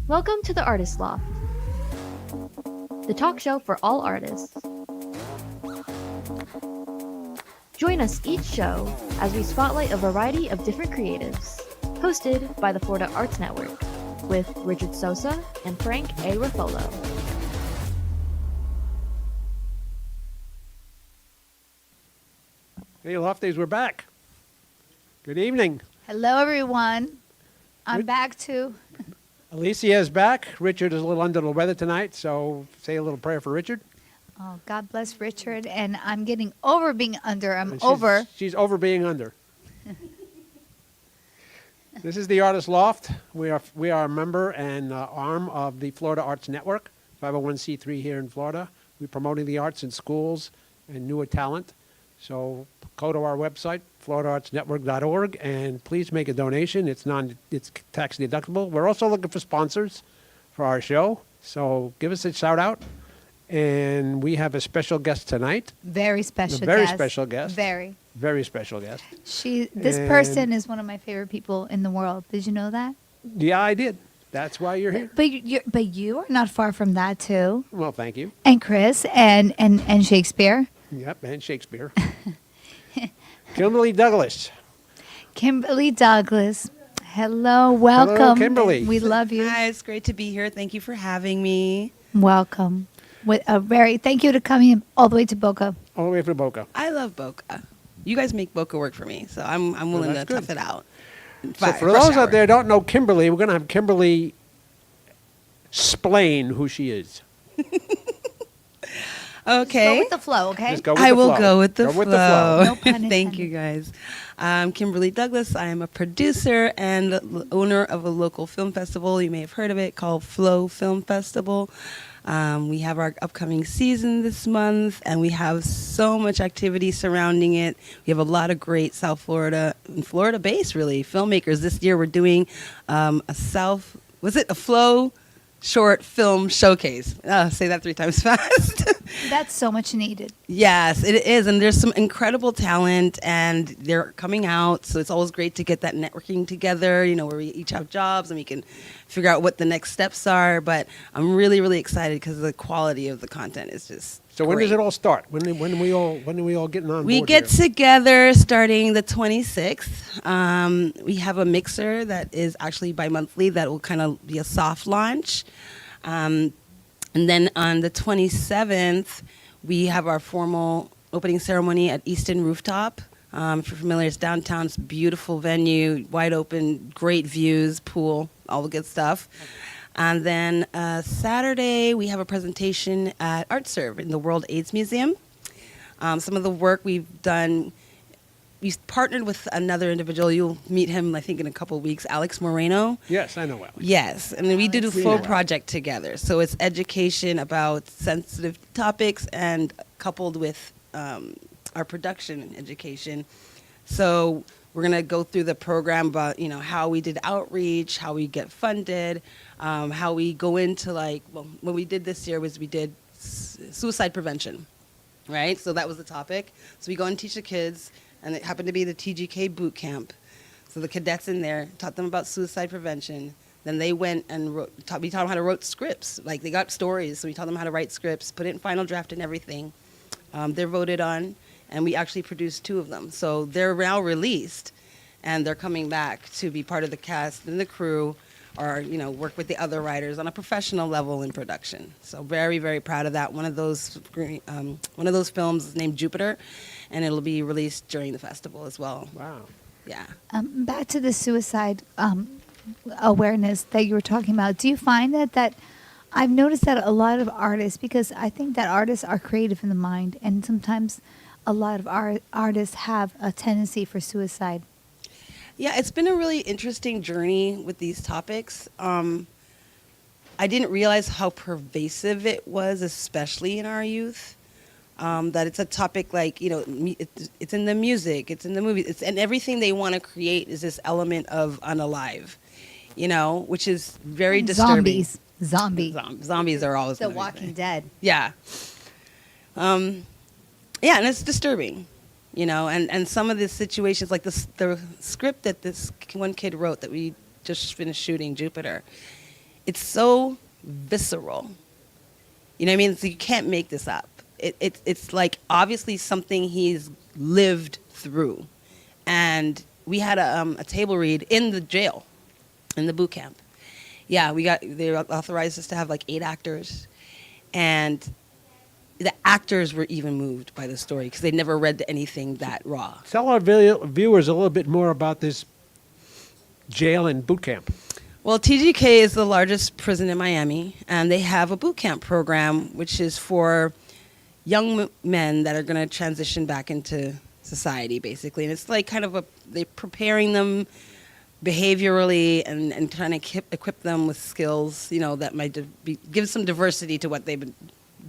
Welcome to the Artist Loft, the talk show for all artists. Join us each show as we spotlight a variety of different creatives, hosted by the Florida Arts Network, with Richard Sosa and Frank A. Ruffolo. Hey, Lofties, we're back. Good evening. Hello, everyone. I'm back too. Alicia is back. Richard is a little under the weather tonight, so say a little prayer for Richard. Oh, God bless Richard. And I'm getting over being under. And she's over being under. This is the Artist Loft. We are a member and arm of the Florida Arts Network, 501c3 here in Florida. We're promoting the arts in schools and newer talent. So go to our website, floridaartsnetwork.org, and please make a donation. It's tax deductible. We're also looking for sponsors for our show, so give us a shout out. And we have a special guest tonight. Very special guest. Very special guest. Very special guest. This person is one of my favorite people in the world. Did you know that? Yeah, I did. That's why you're here. But you are not far from that too. Well, thank you. And Chris and Shakespeare. Yep, and Shakespeare. Kimberly Douglas. Kimberly Douglas. Hello, welcome. Hello, Kimberly. We love you. Hi, it's great to be here. Thank you for having me. Welcome. Thank you to coming all the way to Boca. All the way from Boca. I love Boca. You guys make Boca work for me, so I'm willing to tough it out. So for those out there who don't know Kimberly, we're going to have Kimberly explain who she is. Okay. Go with the flow, okay? Just go with I the will flow. go with the Go flow. with the flow. No pun intended. Thank you, guys. I'm Kimberly Douglas. I am a producer and owner of a local film festival. You may have heard of it, called Flow Film Festival. We have our upcoming season this month, and we have so much activity surrounding it. We have a lot of great South Florida and Florida-based, really, filmmakers. This year we're doing a Flow short film showcase. Say that 3 times fast. That's so much needed. Yes, it is. And there's some incredible talent, and they're coming out. So it's always great to get that networking together, where we each have jobs and we can figure out what the next steps are. But I'm really, really excited because the quality of the content is just So when great. does it all start? When are we all getting on We board get here? together starting the 26th. We have a mixer that is actually bi-monthly that will kind of be a soft launch. And then on the 27th, we have our formal opening ceremony at Easton Rooftop. If you're familiar, it's downtown. It's a beautiful venue, wide open, great views, pool, all the good stuff. And then Saturday, we have a presentation at ArtServe in the World AIDS Museum. Some of the work we've done, we've partnered with another individual. You'll meet him, I think, in a couple of weeks, Alex Moreno. Yes, I know Alex. Yes, and then we did a We full know. project together. So it's education about sensitive topics and coupled with our production and education. So we're going to go through the program about, how we did outreach, how we get funded, how we go into what we did this year was we did suicide prevention, right? So that was the topic. So we go and teach the kids, and it happened to be the TGK boot camp. So the cadets in there taught them about suicide prevention. Then they went and we taught them how to write scripts. Like, they got stories, so we taught them how to write scripts, put it in final draft and everything. They're voted on, and we actually produced 2 of them. So they're now released, and they're coming back to be part of the cast and the crew, or work with the other writers on a professional level in production. So very, very proud of that. One of those films is named Jupiter, and it'll be released during the festival as well. Wow. Yeah. Back to the suicide awareness that you were talking about. Do you find that I've noticed that a lot of artists, because I think that artists are creative in the mind, and sometimes a lot of artists have a tendency for suicide. Yeah, it's been a really interesting journey with these topics. I didn't realize how pervasive it was, especially in our youth. That it's a topic like, it's in the music, it's in the movies, it's and everything they want to create is this element of unalive, which is very disturbing. Zombies are always The gonna be Walking there. Dead. Yeah. Yeah, and it's disturbing, and some of the situations, like the script that this one kid wrote that we just finished shooting, Jupiter, it's so visceral. You know what I mean? So you can't make this up. It's like obviously something he's lived through. And we had a table read in the jail, in the boot camp. Yeah, they authorized us to have like 8 actors. And the actors were even moved by the story because they'd never read anything that raw. Tell our viewers a little bit more about this jail and boot camp. Well, TGK is the largest prison in Miami, and they have a boot camp program, which is for young men that are going to transition back into society, basically. And it's like kind of they're preparing them behaviorally and trying to equip them with skills, you know, that might give some diversity to what they've been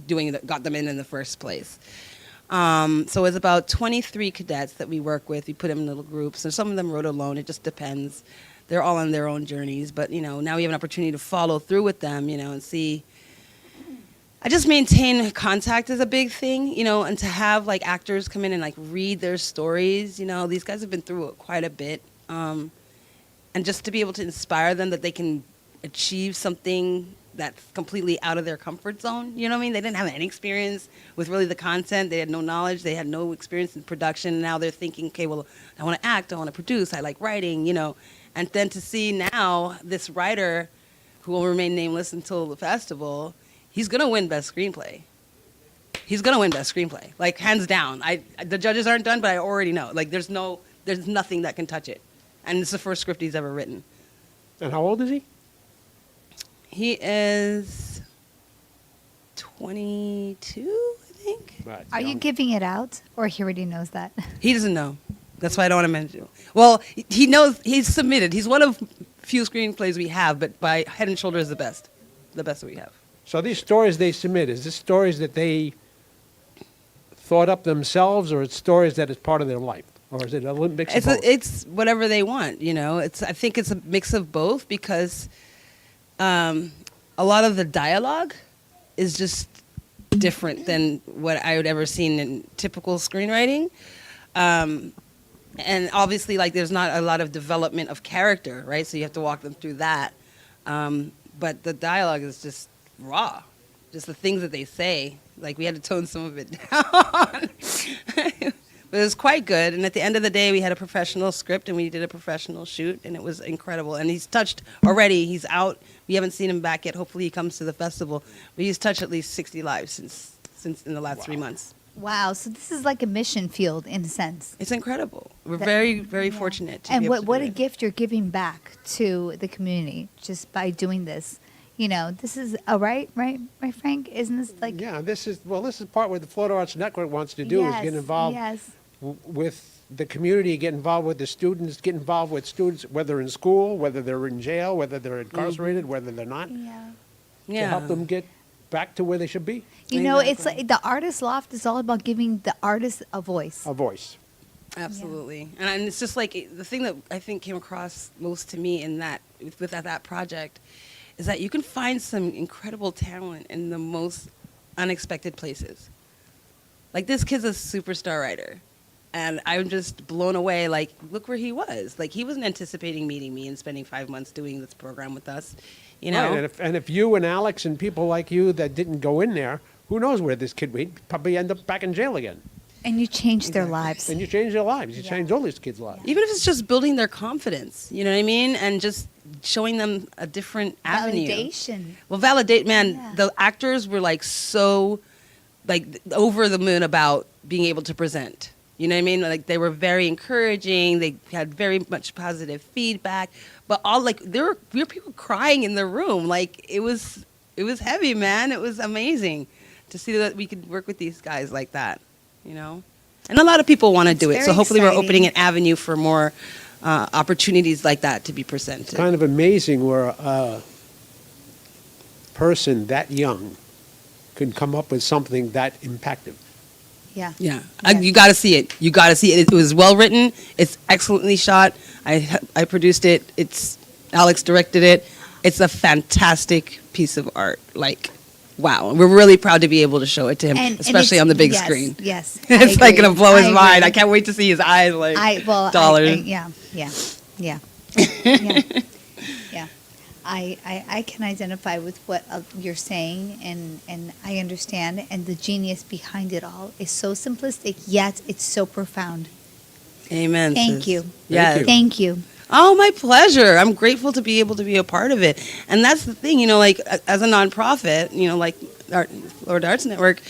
doing that got them in the first place. So it's about 23 cadets that we work with. We put them in little groups, and some of them rode alone. It just depends. They're all on their own journeys, but you know, now we have an opportunity to follow through with them, you know, and see. I just maintain contact is a big thing, you know, and to have like actors come in and like read their stories, you know, these guys have been through it quite a bit, and just to be able to inspire them that they can achieve something that's completely out of their comfort zone. You know what I mean? They didn't have any experience with really the content. They had no knowledge. They had no experience in production. And now they're thinking, okay, well, I want to act. I want to produce. I like writing, you know. And then to see now this writer, who will remain nameless until the festival, he's going to win Best Screenplay. He's going to win Best Screenplay, like hands down. The judges aren't done, but I already know. Like there's nothing that can touch it. And it's the first script he's ever written. And how old is he? He is 22, I think. Right, Are you giving it out, or he already knows that? He doesn't know. That's why I don't want to mention it. Well, he knows he's submitted. He's one of few screenplays we have, but by head and shoulders the best that we have. So these stories they submit, is this stories that they thought up themselves, or it's stories that is part of their life? Or is it a little mix of both? It's whatever they want, you know. I think it's a mix of both because a lot of the dialogue is just different than what I would ever seen in typical screenwriting. And obviously, like, there's not a lot of development of character, right? So you have to walk them through that. But the dialogue is just raw. Just the things that they say. Like, we had to tone some of it down. But it was quite good. And at the end of the day, we had a professional script, and we did a professional shoot, and it was incredible. And he's touched already. He's out. We haven't seen him back yet. Hopefully he comes to the festival. But he's touched at least 60 lives since in the last 3 months. Wow, so this is like a mission field in a sense. It's incredible. We're very, very fortunate to be And able to what do a it. gift you're giving back to the community just by doing this. You know, this is right, Frank? Isn't this like? Yeah, this is part what the Florida Arts Network wants to do, is get involved Yes. with the community, get involved with the students, get involved with students, whether in school, whether they're in jail, whether they're incarcerated, whether they're not, Yeah. to help them get back to where they should be. You know, it's like the Artist Loft is all about giving the artist a voice. A voice. Absolutely. And it's just like the thing that I think came across most to me in that with that project is that you can find some incredible talent in the most unexpected places. Like, this kid's a superstar writer. And I'm just blown away. Like, look where he was. Like, he wasn't anticipating meeting me and spending 5 months doing this program with us. You know? Right, and if you and Alex and people like you that didn't go in there, who knows where this kid would probably end up back in jail again. And you changed their lives. And you change their lives. You change all these kids' lives. Even if it's just building their confidence, you know what I mean? And just showing them a different avenue. Validation. Well, validate, man. Yeah. The actors were like so, like, over the moon about being able to present. You know what I mean? Like, they were very encouraging. They had very much positive feedback. But all, like, we were people crying in the room. Like, it was heavy, man. It was amazing to see that we could work with these guys like that, you know? And a lot of people want to do it. very So hopefully exciting. we're opening an avenue for more opportunities like that to be presented. Kind of amazing where a person that young could come up with something that impactful. Yeah. Yeah, Yeah. You got to see it. You got to see it. It was well written. It's excellently shot. I produced it. Alex directed it. It's a fantastic piece of art. Like, wow. We're really proud to be able to show it to him, And especially it's- on the big yes, screen. Yes. It's I like agree. going to blow his I mind. agree. I can't wait to see his eyes like Dollars. dollars. Yeah. I can identify with what you're saying, and I understand. And the genius behind it all is so simplistic, yet it's so profound. Amen. Thank sis. you. Yeah. Thank you. Oh, my pleasure. I'm grateful to be able to be a part of it. And that's the thing, like as a nonprofit, like Florida Arts Network,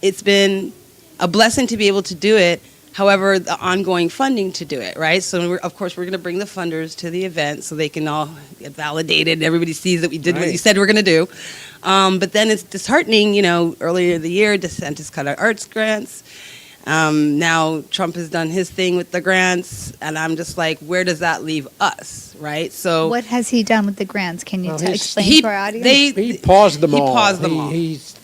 it's been a blessing to be able to do it. However, the ongoing funding to do it, right? So, of course, we're going to bring the funders to the event so they can all get validated and everybody sees that we did what you said we're going to do. But then it's disheartening, earlier in the year, DeSantis cut our arts grants. Now Trump has done his thing with the grants, and I'm just like, where does that leave us, right? So What has he done with the grants? Can you explain he- to our audience? He paused them all. He paused them all.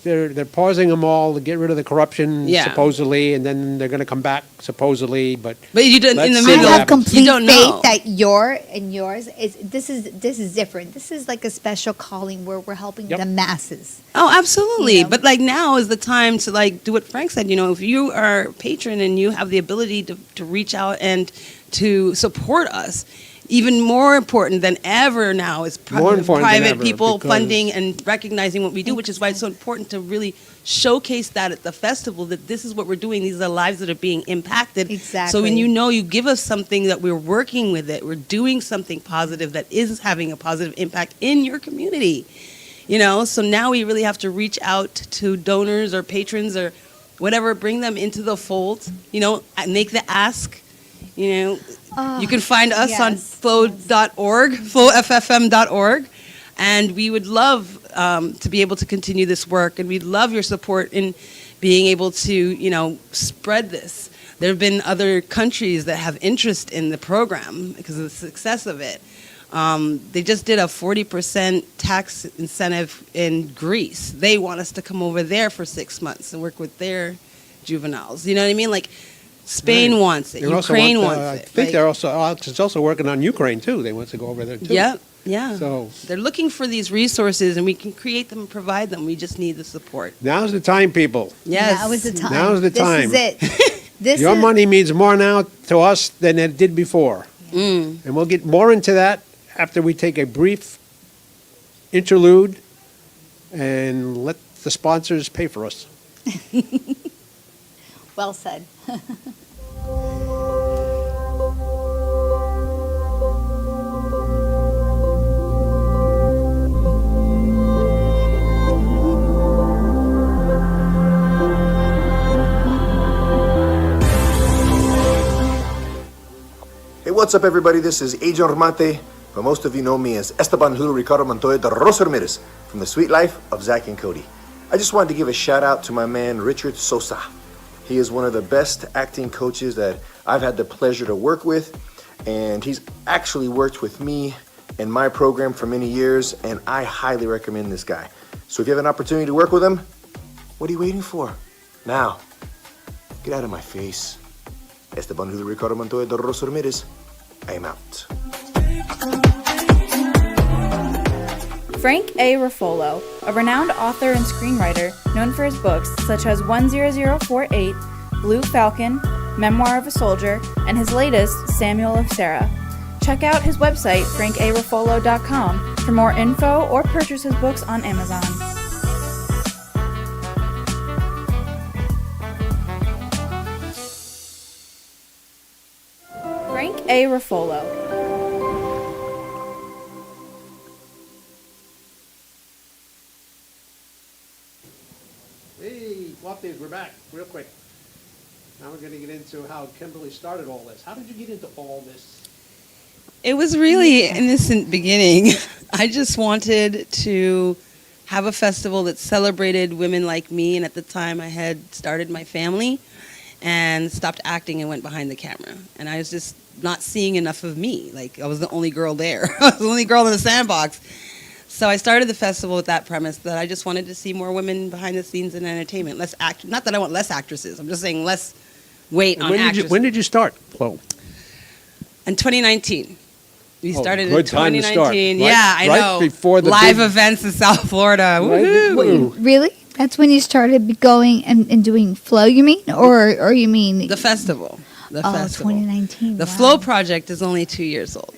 They're pausing them all to get rid of the corruption, Yeah. supposedly, and then they're going to come back, supposedly. But you don't in Let's the see I what middle. have happens. complete You don't know. faith that yours is this is different. This is like a special calling where we're helping Yep. the masses. Oh, absolutely. You know? But now is the time to do what Frank said. If you are a patron and you have the ability to reach out and to support us, even more important than ever now is More important than private ever, people because- funding and recognizing what we do, which is why it's so important to really showcase that at the festival, that this is what we're doing. These are the lives that are being impacted. Exactly. So when you give us something that we're working with it, we're doing something positive that is having a positive impact in your community. So now we really have to reach out to donors or patrons or whatever, bring them into the fold, make the ask. You can find us on yes, flow.org, flowffm.org, and we would love to be able to continue this work, and we'd love your support in being able to, spread this. There have been other countries that have interest in the program because of the success of it. They just did a 40% tax incentive in Greece. They want us to come over there for 6 months and work with their juveniles. You know what I mean? Spain Right. wants it. They also Ukraine want, wants it. I think Alex is also working on Ukraine, too. They want to go over there, too. Yeah. So They're looking for these resources, and we can create them and provide them. We just need the support. now's the time, people. Yes. Now is the time. Now's the time. This is it. This Your is money means more now to us than it did before. And we'll get more into that after we take a brief interlude and let the sponsors pay for us. well said. Hey, what's up, everybody? This is Agent Romante, but most of you know me as Esteban Julio Ricardo Montoya de Rosa Ramirez from The Sweet Life of Zach and Cody. I just wanted to give a shout out to my man Richard Sosa. He is one of the best acting coaches that I've had the pleasure to work with, and he's actually worked with me in my program for many years, and I highly recommend this guy. So if you have an opportunity to work with him, what are you waiting for? Now, get out of my face. Esteban Julio Ricardo Montoya de Rosa Ramirez. I am out. Frank A. Ruffolo, a renowned author and screenwriter known for his books such as 10048, Blue Falcon, Memoir of a Soldier, and his latest, Samuel of Sarah. Check out his website, frankaruffolo.com, for more info or purchase his books on Amazon. Frank A. Ruffolo. Hey, Lofty, we're back real quick. Now we're going to get into how Kimberly started all this. How did you get into all this? It was really innocent beginning. I just wanted to have a festival that celebrated women like me, and at the time I had started my family and stopped acting and went behind the camera. And I was just not seeing enough of me. Like, I was the only girl there. I was the only girl in the sandbox. So I started the festival with that premise, that I just wanted to see more women behind the scenes in entertainment. Less not that I want less actresses. I'm just saying less weight And on actresses. when did you start, Flo? In 2019. We started in good time to 2019. start. Yeah, I Right know. before the live big- events in South Florida. Right Woohoo! before- Really? That's when you started going and doing Flow, you mean? Or you mean The festival. The festival. 2019. The wow. Flow project is only 2 years old.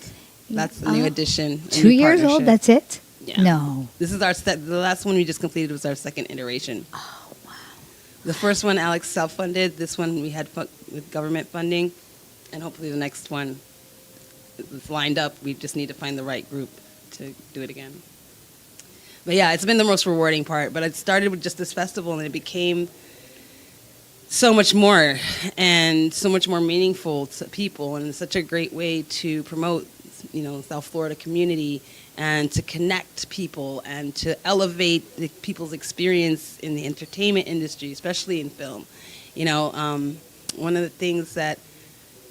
That's the new addition. a 2 new years old. partnership. That's it. Yeah. No. This is the last one we just completed was our second iteration. Oh wow. The first one, Alex self-funded. This one we had with government funding, and hopefully the next one is lined up. We just need to find the right group to do it again. But yeah, it's been the most rewarding part. But it started with just this festival, and it became so much more and so much more meaningful to people, and it's such a great way to promote, South Florida community and to connect people and to elevate people's experience in the entertainment industry, especially in film. One of the things that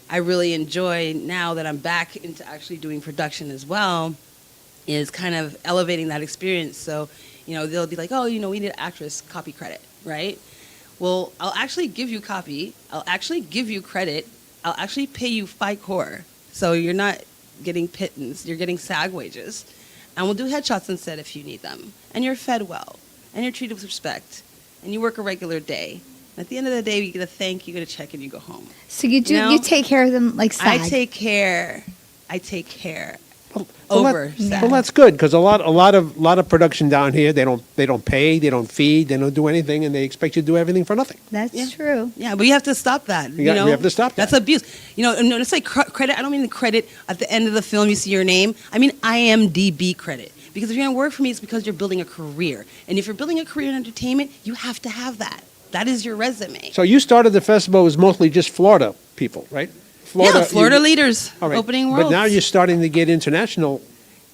I really enjoy now that I'm back into actually doing production as well is kind of elevating that experience. So, they'll be like, oh, we need an actress, copy credit, right? Well, I'll actually give you copy. I'll actually give you credit. I'll actually pay you FICOR. So you're not getting pittance. You're getting SAG wages. And we'll do headshots instead if you need them. And you're fed well. And you're treated with respect. And you work a regular day. And at the end of the day, you get a thank you, get a check, and you go home. So you take care of them like SAG. I take care. Well, Over well, that's good because a lot of production down here they don't pay, they don't feed, they don't do anything, and they expect you to do everything for nothing. That's Yeah. true. Yeah, but you have to stop that. We have to stop that. That's abuse. No, it's like credit. I don't mean the credit at the end of the film you see your name. I mean IMDb credit. Because if you're going to work for me, it's because you're building a career. And if you're building a career in entertainment, you have to have that. That is your resume. So you started the festival was mostly just Florida people, right? Florida leaders all right. opening worlds. But now you're starting to get international.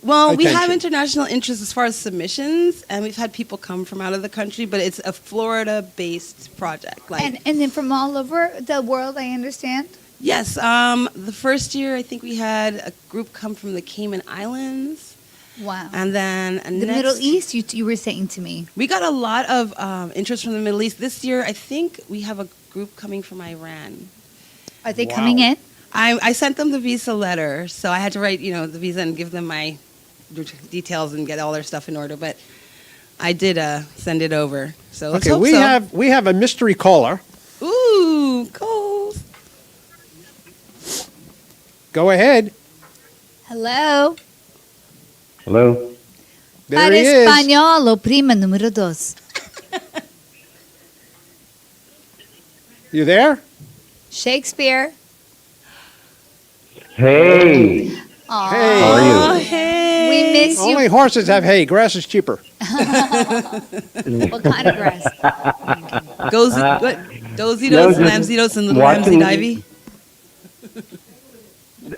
Well, we have attention. international interest as far as submissions, and we've had people come from out of the country, but it's a Florida-based project. And then from all over the world, I understand. Yes, the first year I think we had a group come from the Cayman Islands, Wow. and then The Middle East, you were saying to me. We got a lot of interest from the Middle East this year. I think we have a group coming from Iran. Are they Wow. coming in? I sent them the visa letter, so I had to write, the visa and give them my details and get all their stuff in order. But I did send it over. So let's Okay, hope so. we have a mystery caller. Ooh, goals. Go ahead. Hello. Hello. There Para he is. español, prima número dos. You there? Shakespeare. Hey. Aw, Hey. How are you? Oh, hey. we miss you. Only horses have hay. Grass is cheaper. What kind of grass? Dozitos, No, just Lamzitos, and little watching- Lamsy Ivy.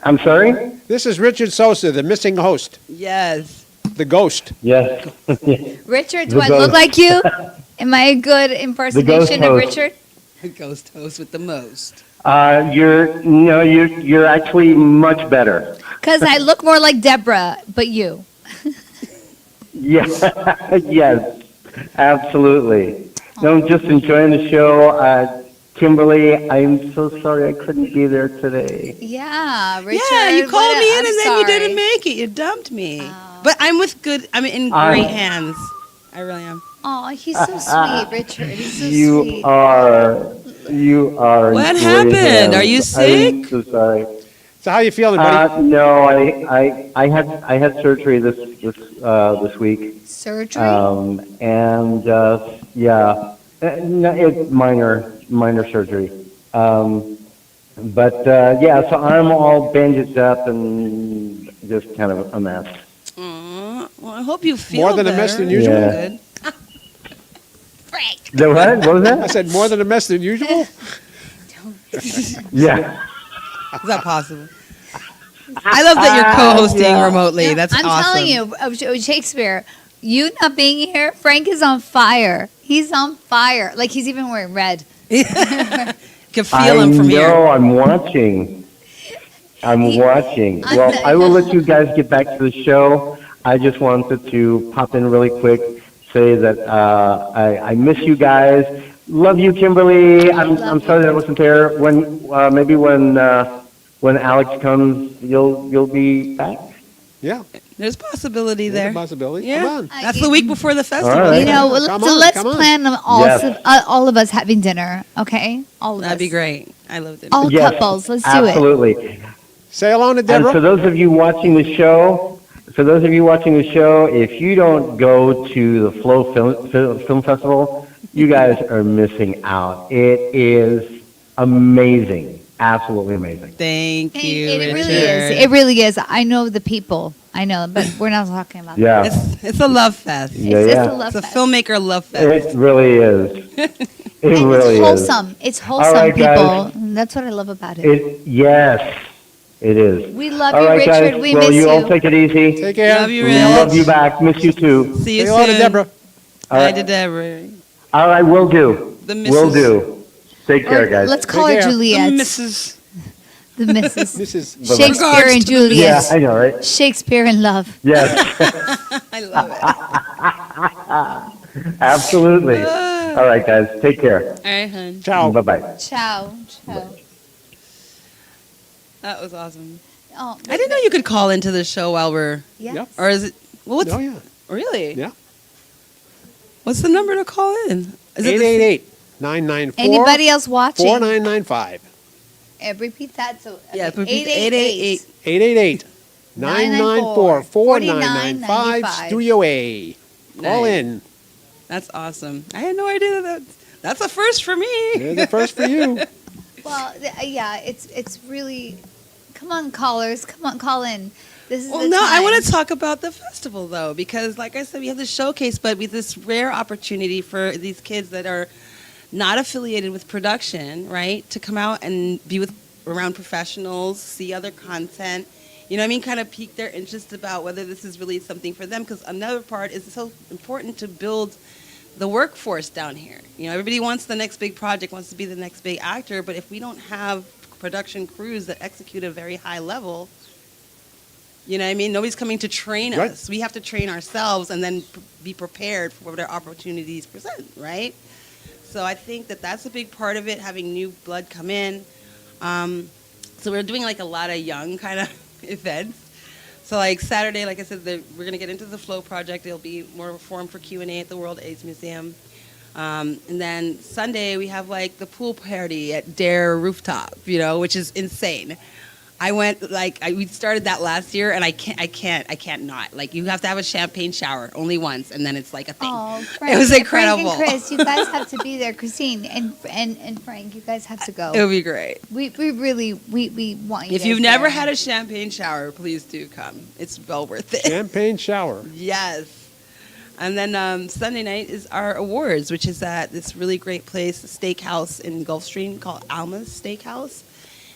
I'm sorry? This is Richard Sosa, the missing host, Yes. the ghost. Yes. Richard, do The I look ghost. like you? Am I a good impersonation of host. Richard? Ghost host with the most. You're actually much better. Because I look more like Deborah, but you. Yeah. Yes. Absolutely. No, I'm just enjoying the show. Kimberly, I'm so sorry I couldn't be there today. Yeah, Richard. Yeah, you called me in I'm and then sorry. you didn't make it. You dumped me. Oh. But I'm in great hands. I really am. Oh, he's so sweet, Richard. He's so You sweet. you are. What great happened? hands. Are you I'm sick? so sorry. So how you feeling, buddy? No, I had surgery this week. Surgery? And yeah, no, it's minor surgery. But yeah, so I'm all bandaged up and just kind of a mess. Aw, well, I hope you feel More than a better. mess than usual? Yeah. Good. The what? What was I that? said more than a mess than usual. Yeah. Is that possible? I love that you're co-hosting Yeah. remotely. No, That's I'm awesome. telling you, Shakespeare, you not being here, Frank is on fire. He's on fire. Like he's even wearing red. Can feel him from here. I'm watching. Well, I will let you guys get back to the show. I just wanted to pop in really quick, say that I miss you guys. Love you, Kimberly. I'm sorry that I wasn't there. Maybe when Alex comes, you'll be back. Yeah, There's possibility there's there. a possibility. Yeah. Come on. That's the week before the festival. All right. You know, Come so on, let's come on. plan Yes. all of us having dinner, okay? All of That'd us. be great. I love it. All Yes, couples, let's do it. absolutely. Say hello to And Deborah. for those of you watching the show, if you don't go to the Flow Film Festival, you guys are missing out. It is amazing, absolutely amazing. Thank you, It Richard. really is. It really is. I know the people. I know, but we're not talking about Yeah, It's a love fest. that. yeah, It's yeah. a love It's a fest. filmmaker love fest. It really is. It And really it's wholesome. It's All wholesome, right, people. guys. And that's what I love about it. Yes, it is. We love All you, right, Richard. guys. We Well, miss you all you. take it easy. Take care. Love you, We Rich. love you back. Miss you too. See you Say hello to soon. Deborah. All Hi right. to Deborah. All right, will do. The Will Mrs. do. Take care, Or guys. let's call Take her care. Juliet. Mrs. The Mrs. Mrs. Shakespeare Regards and to the Juliet. Yeah, I know, right? Shakespeare in love. Yes, I love it. absolutely. All right, guys. Take care. All right, hun. Ciao. Bye-bye. Ciao. Ciao. That was awesome. Oh, I didn't know you could call into the show while we're, Yes. Yep. or is it? Well, what's Oh, yeah. really? Yeah. What's the number to call in? Is it the- 888-994-4995. Anybody else watching? Yeah, Repeat that. So repeat 888. 888-994-4995. Studio A. Call Nice. in. That's awesome. I had no idea that's a first for me. There's the first for you. Well, yeah, it's really. Come on, callers. Come on, call in. This is Well, the no, I time. want to talk about the festival though, because like I said, we have this showcase, but with this rare opportunity for these kids that are not affiliated with production, right, to come out and be around professionals, see other content, you know what I mean, kind of pique their interest about whether this is really something for them. Because another part is so important to build the workforce down here. You know, everybody wants the next big project, wants to be the next big actor, but if we don't have production crews that execute at a very high level, you know what I mean? Nobody's coming to train Right. us. We have to train ourselves and then be prepared for whatever opportunities present, right? So I think that that's a big part of it, having new blood come in. So we're doing like a lot of young kind of events. So like Saturday, like I said, we're going to get into the Flow Project. There'll be more of a forum for Q&A at the World AIDS Museum. And then Sunday we have like the pool party at Dare Rooftop, you know, which is insane. I went we started that last year, and I can't not. Like, you have to have a champagne shower only once, and then it's like a thing. Oh, Frank, It was incredible. Frank and Chris, you guys have to be there. Christine and Frank, you guys have to go. It would be great. We really want you. If guys you've never there. had a champagne shower, please do come. It's well worth it. Champagne shower. Yes. And then Sunday night is our awards, which is at this really great place, a steakhouse in Gulfstream called Alma's Steakhouse.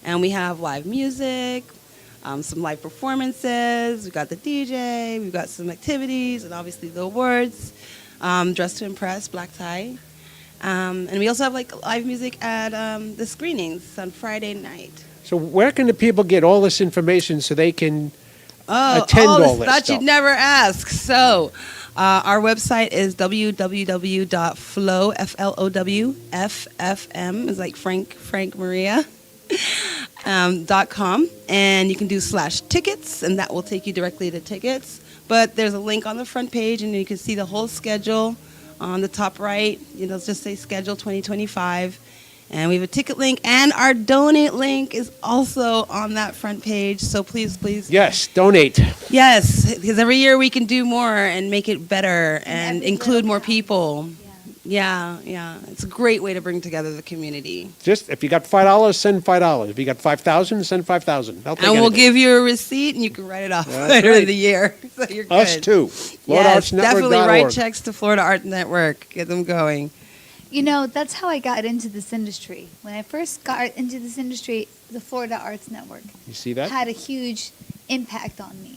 And we have live music, some live performances. We've got the DJ. We've got some activities, and obviously the awards. Dress to Impress, black tie. And we also have like live music at the screenings on Friday night. So where can the people get all this information so they can attend all this thought stuff? you'd never ask. So our website is www.flow, Flow, FFM, is like Frank Maria. .com, and you can do /tickets, and that will take you directly to tickets. But there's a link on the front page, and you can see the whole schedule on the top right. You know, just say schedule 2025, and we have a ticket link, and our donate link is also on that front page. So please, Yes, donate. yes, because every year we can do more and make it better and every include little more counts. people. Yeah, it's a great way to bring together the community. Just, if you got $5, send $5. If you got 5,000, send 5,000. I'll take And we'll anything. give you a receipt, and you can write it off That's later in right. the year. So you're good. Us too. Yes, definitely write FloridaArtsNetwork.org. checks to Florida Art Network. Get them going. You know, that's how I got into this industry. When I first got into this industry, the Florida Arts Network You see that? had a huge impact on me.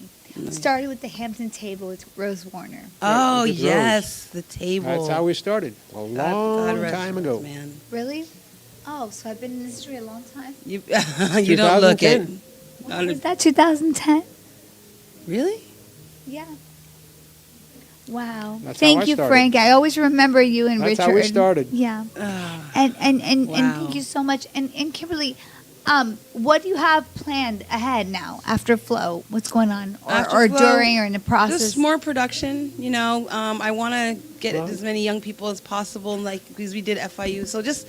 Started with the Hampton table with Rose Warner. Oh, with the yes, the table. That's how we started. A God long rest time her, ago. Man. Really? Oh, so I've been in this industry a long time? You, you don't look it. 2010. Was that 2010? Really? Yeah. Wow. That's how Thank I you, started. Frank. I always remember you and That's Richard. how we started. Yeah. Ah, And Wow. thank you so much. And Kimberly, what do you have planned ahead now after Flow? What's going on, After or Flow, during, or in the process? just more production, you know. I want to get Well- as many young people as possible, like because we did FIU. So just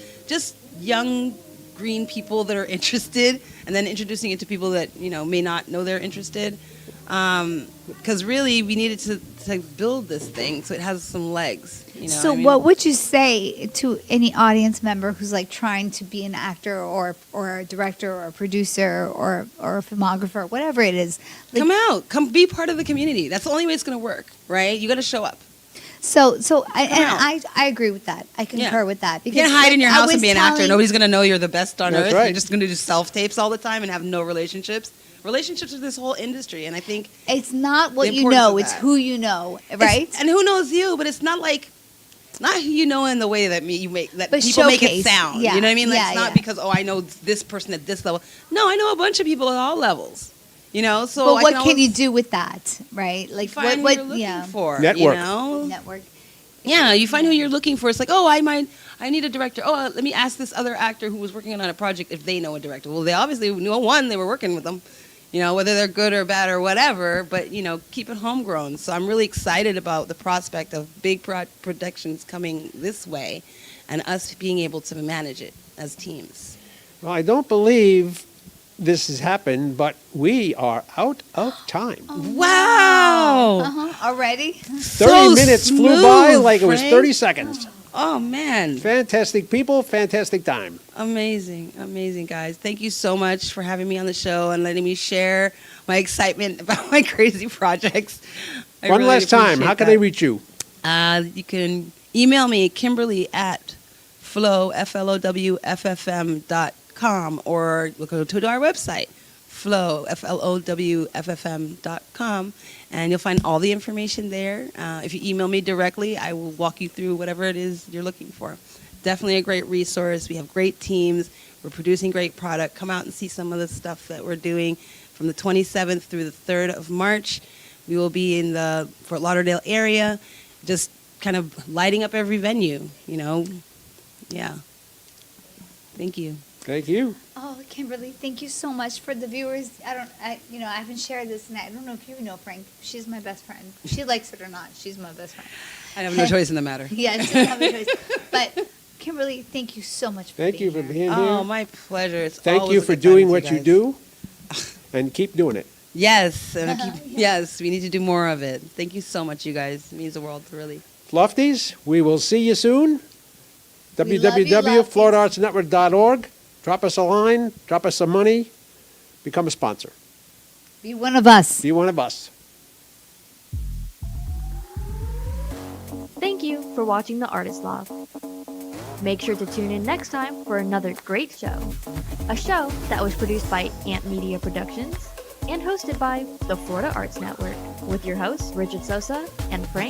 young green people that are interested and then introducing it to people that, may not know they're interested. Because really, we needed to build this thing so it has some legs. So what would you say to any audience member who's like trying to be an actor or a director or a producer or a filmographer, whatever it is? Like, come be part of the community. That's the only way it's going to work, right? You got to show up. I agree with that. I concur with that. You can't hide in your house and be an actor. Nobody's going to know you're the best on earth. Right. You're just going to do self-tapes all the time and have no relationships. Relationships are this whole industry, and I think it's not what you know, it's who you know, right? And who knows you, but it's not who you know in the way that people make it sound. Yeah. You know what I mean? Like, Yeah, it's not because, I know this person at this level. No, I know a bunch of people at all levels. So but what can you do with that, right? Like find what you're looking for. Network. Network. Yeah, you find who you're looking for. It's like, I need a director. Let me ask this other actor who was working on a project if they know a director. Well, they obviously knew one. They were working with them. Whether they're good or bad or whatever, but, keep it homegrown. So I'm really excited about the prospect of big productions coming this way and us being able to manage it as teams. Well, I don't believe this has happened, but we are out of time. Wow! Already? 30 minutes flew by smooth, like it was Frank. 30 seconds. Oh, man. Fantastic people, fantastic time. Amazing, guys. Thank you so much for having me on the show and letting me share my excitement about my crazy projects. One last time, how can they reach you? You can email me, Kimberly at flowffm.com, or go to our website, flowffm.com, and you'll find all the information there. If you email me directly, I will walk you through whatever it is you're looking for. Definitely a great resource. We have great teams. We're producing great product. Come out and see some of the stuff that we're doing from the 27th through the 3rd of March. We will be in the Fort Lauderdale area, just kind of lighting up every venue, Yeah. Thank you. Thank you. Oh, Kimberly, thank you so much for the viewers. I haven't shared this, and I don't know if you know Frank. She's my best friend. She likes it or not. She's my best friend. I have no choice in the matter. Yeah, she doesn't have a choice. But Kimberly, thank you so much for Thank being you for here. being here. Oh, my pleasure. It's Thank always you a for good time doing with what you guys. do, and keep doing it. Yes, yes, we need to do more of it. Thank you so much, you guys. It means the world, really. Lofties, we will see you soon. We love you, www.floridaartsnetwork.org. Drop us a line, drop us some money, become a sponsor. Be one of us. Be one of us. Thank you for watching The Artist Loft. Make sure to tune in next time for another great show. A show that was produced by Ant Media Productions and hosted by the Florida Arts Network with your hosts Richard Sosa and Frank